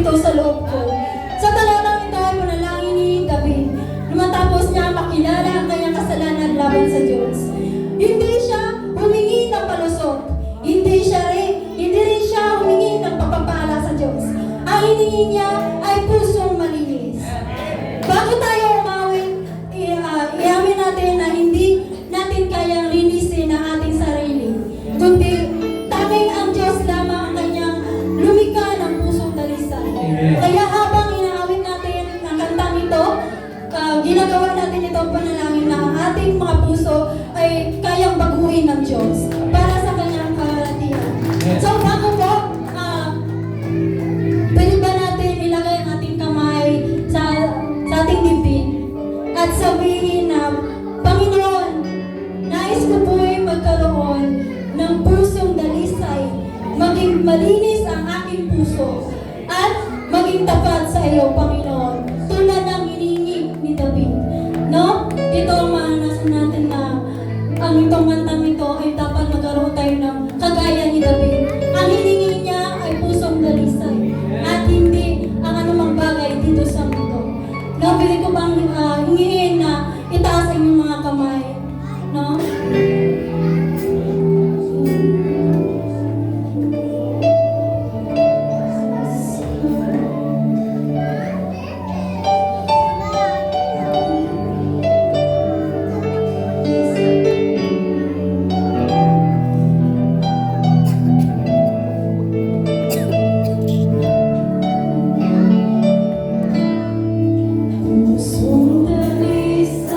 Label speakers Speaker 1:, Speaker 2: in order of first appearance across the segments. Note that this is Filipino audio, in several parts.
Speaker 1: ito sa loob ko. Sa talatang ito ay panalangin ni David na matapos niya makilala ang kanyang kasalanan laban sa Diyos. Hindi siya humingi ng palusot. Hindi rin siya humingi ng pagpapala sa Diyos. Ang hiningi niya ay pusong malinis. Bago tayo umawin, iamin natin na hindi natin kayang linisin ang ating sarili, kundi tanging ang Diyos lamang ang kanyang lumikha ng pusong dalisay. Kaya habang inaawit natin ang kantang ito, ginagawa natin itong panalangin na ang ating mga puso ay kayang baguhin ng Diyos para sa kanyang kalatihan. So bago po, pwede ba natin ilagay ang ating kamay sa ating dibdib at sabihin na, Panginoon, nais ko po ay magkaroon ng pusong dalisay, maging malinis ang aking puso at maging tapat sa iyo, Panginoon, tulad ng hinihingi ni David. No? Ito ang maanasan natin na ang itong kantang ito ay dapat magkaroon tayo ng kagaya ni David. Ang hiningi niya ay pusong dalisay at hindi ang anumang bagay dito sa mundo. No? Pwede ko bang hingiin na itaas ang inyong mga kamay? No? Pusong dalisay,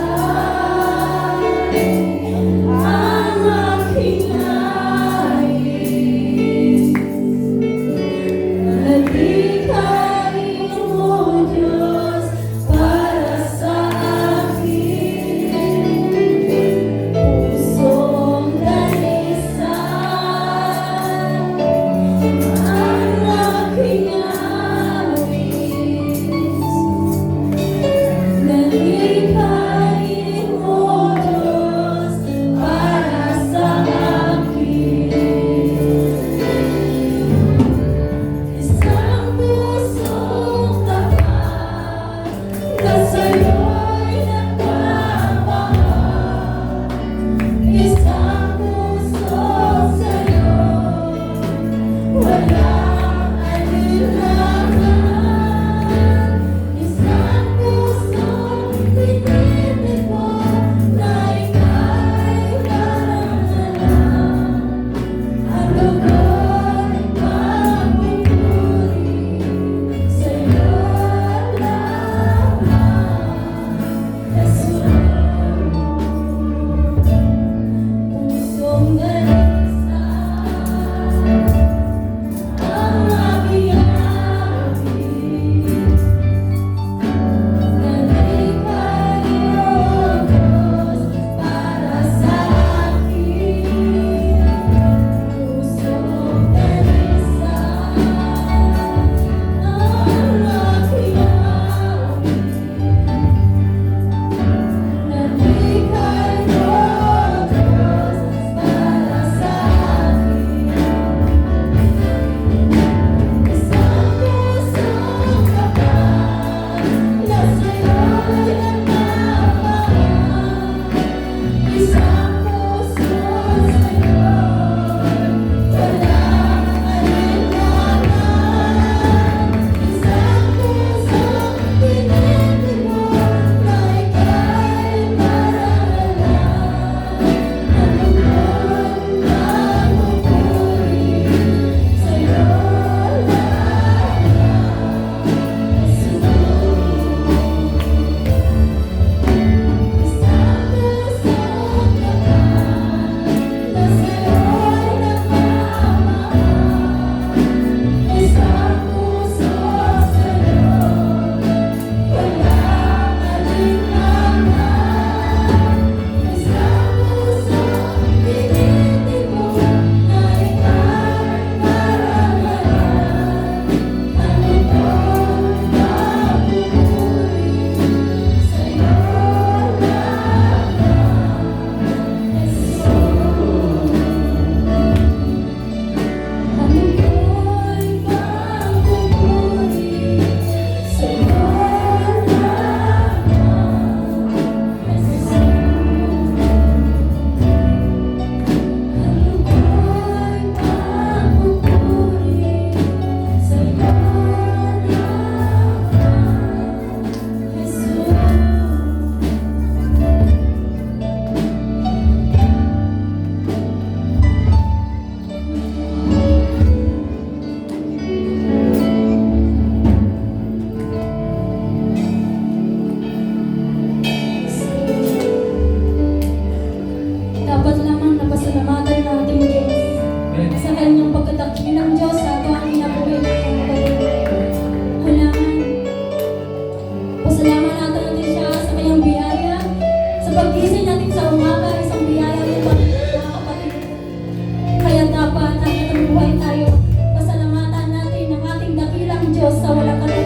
Speaker 1: Diyos sa walang katulad.